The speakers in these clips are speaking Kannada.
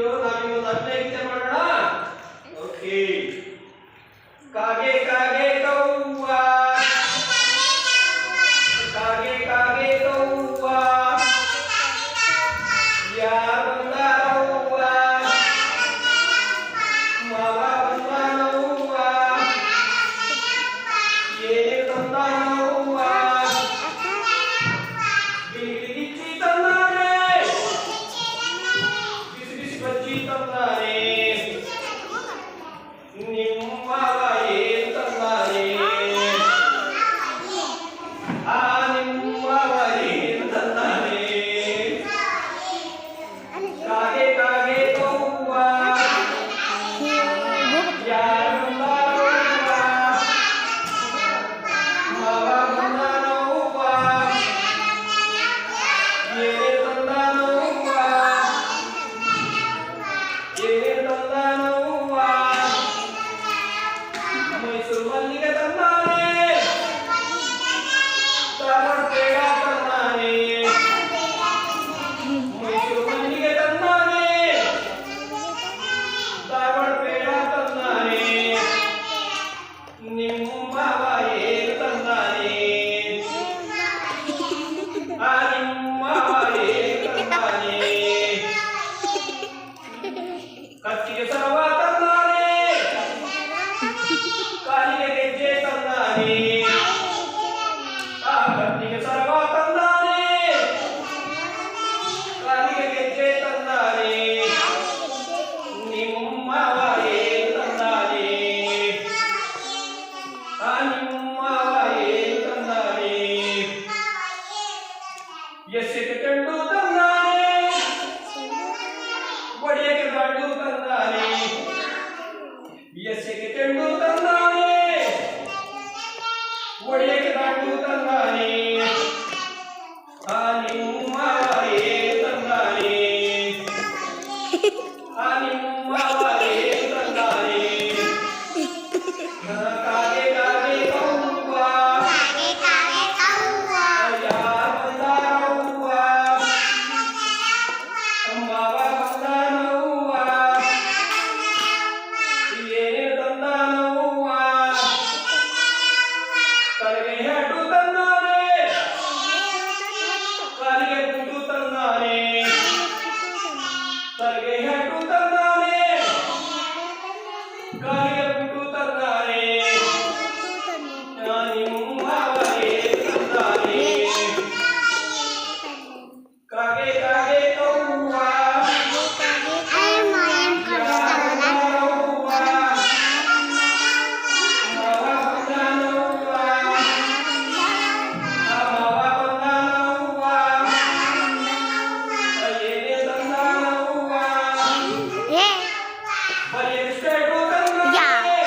ನಾವಿನ್ನು 4ನೇ ಗೀತೆ ಮಾಡೋಣ. ಓಕೆ. ಕಾಗೆ ಕಾಗೆ ಕವ್ವ, ಕಾಗೆ ಕಾಗೆ ಕವ್ವ, ಯಾರ್ ಬಂದಾರವ್ವ, ಮಾವ ಬಂದಾನವ್ವ, ಏನೇ ತಂದಾನವ್ವ, ಗಿಚ್ಚಿ ತಂದಾನೆ, ಬಿಸಿ ಬಿಸಿ ಬಜ್ಜಿ ತಂದಾನೆ, ನಿಮ್ಮವ ಏನ್ ತಂದಾನೆ, ಆ ನಿಮ್ಮವ ಏನ್ ತಂದಾನೆ. ಕಾಗೆ ಕಾಗೆ ಕವ್ವ, ಯಾರ್ ಬಂದಾರವ್ವ, ಮಾವ ಬಂದಾನವ್ವ, ಏನೇ ತಂದಾನವ್ವ, ಏನೇ ತಂದಾನವ್ವ, ಮೈಸೂರು ಮಲ್ಲಿಗೆ ತಂದಾನೆ, ಧಾರವಾಡ ಪೇಡ ತಂದಾನೆ, ಮೈಸೂರು ಮಲ್ಲಿಗೆ ತಂದಾನೆ, ಧಾರವಾಡ ಪೇಡ ತಂದಾನೆ, ನಿಮ್ಮವ ಏನ್ ತಂದಾನೆ, ಆ ನಿಮ್ಮವ ಏನ್ ತಂದಾನೆ. ಕತ್ತಿಗೆ ಸರವ ತಂದಾನೆ, ಕಾಲಿಗೆ ಗೆಜ್ಜೆ ತಂದಾನೆ, ಆ ಕತ್ತಿಗೆ ಸರವ ತಂದಾನೆ, ಕಾಲಿಗೆ ಗೆಜ್ಜೆ ತಂದಾನೆ, ನಿಮ್ಮವ ಏನ್ ತಂದಾನೆ, ಆ ನಿಮ್ಮವ ಏನ್ ತಂದಾನೆ. ಎಸೆಗೆ ಚೆಂಡು ತಂದಾನೆ, ಒಡೆಯಕ್ಕೆ ದಾಂಡು ತಂದಾನೆ, ಎಸೆಗೆ ಚೆಂಡು ತಂದಾನೆ, ಒಡೆಯಕ್ಕೆ ದಾಂಡು ತಂದಾನೆ, ಆ ನಿಮ್ಮವ ಏನ್ ತಂದಾನೆ, ಆ ನಿಮ್ಮವ ಏನ್ ತಂದಾನೆ. ಕಾಗೆ ಕಾಗೆ ಕವ್ವ, ಯಾರ್ ಬಂದಾರವ್ವ, ಮಾವ ಬಂದಾನವ್ವ, ಏನೇ ತಂದಾನವ್ವ, ತಲೆಗೆ ಹೆಡ್ಡು ತಂದಾನೆ, ಕಾಲಿಗೆ ಗುಂಡು ತಂದಾನೆ, ತಲೆಗೆ ಹೆಡ್ಡು ತಂದಾನೆ, ಕಾಲಿಗೆ ಗುಂಡು ತಂದಾನೆ, ನಿಮ್ಮವ ಏನ್ ತಂದಾನೆ. ಕಾಗೆ ಕಾಗೆ ಕವ್ವ, ಯಾರ್ ಬಂದಾರವ್ವ, ಮಾವ ಬಂದಾನವ್ವ, ಆ ಮಾವ ಬಂದಾನವ್ವ, ಏನೇ ತಂದಾನವ್ವ, ಬರೆಯಕ್ಕೆ ಸ್ಲೇಟು ತಂದಾನೆ,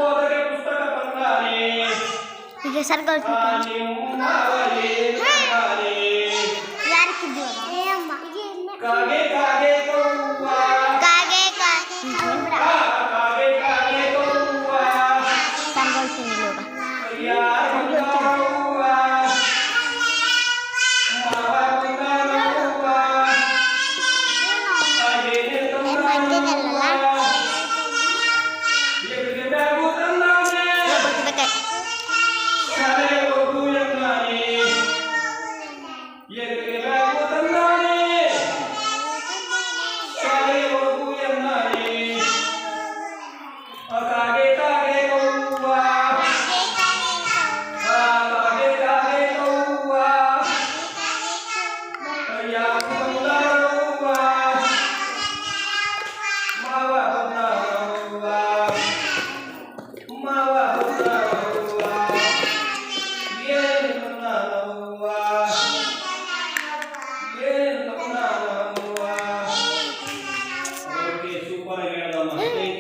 ಓದಕ್ಕೆ ಪುಸ್ತಕ ತಂದಾನೆ, ಆ ನಿಮ್ಮವ ಏನ್ ತಂದಾನೆ. ಕಾಗೆ ಕಾಗೆ ಕವ್ವ, ಕಾಗೆ ಕಾಗೆ ಕವ್ವ, ಯಾರ್ ಬಂದಾರವ್ವ, ಮಾವ ಬಂದಾನವ್ವ, ಏನೇ ತಂದಾನವ್ವ, ಎದುರಿಗೆ ಬ್ಯಾಗು ತಂದಾನೆ, ಶಾಲೆಗೆ ಹೋಗು ಎಂದಾನೆ, ಎದುರಿಗೆ ಬ್ಯಾಗು ತಂದಾನೆ, ಶಾಲೆಗೆ ಹೋಗು ಎಂದಾನೆ. ಕಾಗೆ ಕಾಗೆ ಕವ್ವ, ಕಾಗೆ ಕಾಗೆ ಕವ್ವ, ಯಾರ್ ಬಂದಾರವ್ವ, ಮಾವ ಬಂದಾರವ್ವ, ಮಾವ ಬಂದಾರವ್ವ, ಏನ್ ಬಂದಾರವ್ವ.